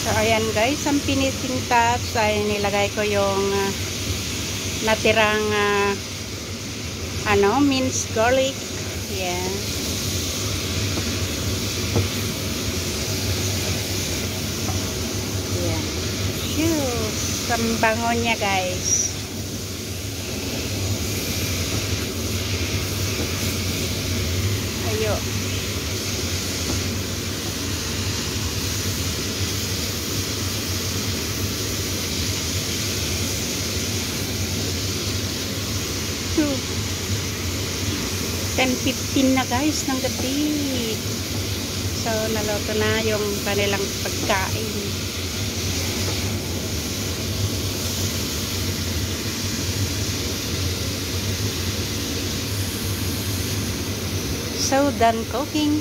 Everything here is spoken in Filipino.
So, ayan guys, ang finishing touch ay nilagay ko yung natirang minced garlic. Yan. Yan. Shoes. Ang bango niya guys. Ayo. So, 10:15 na guys ng gabi. So, naluto na yung kanilang pagkain. So, done cooking.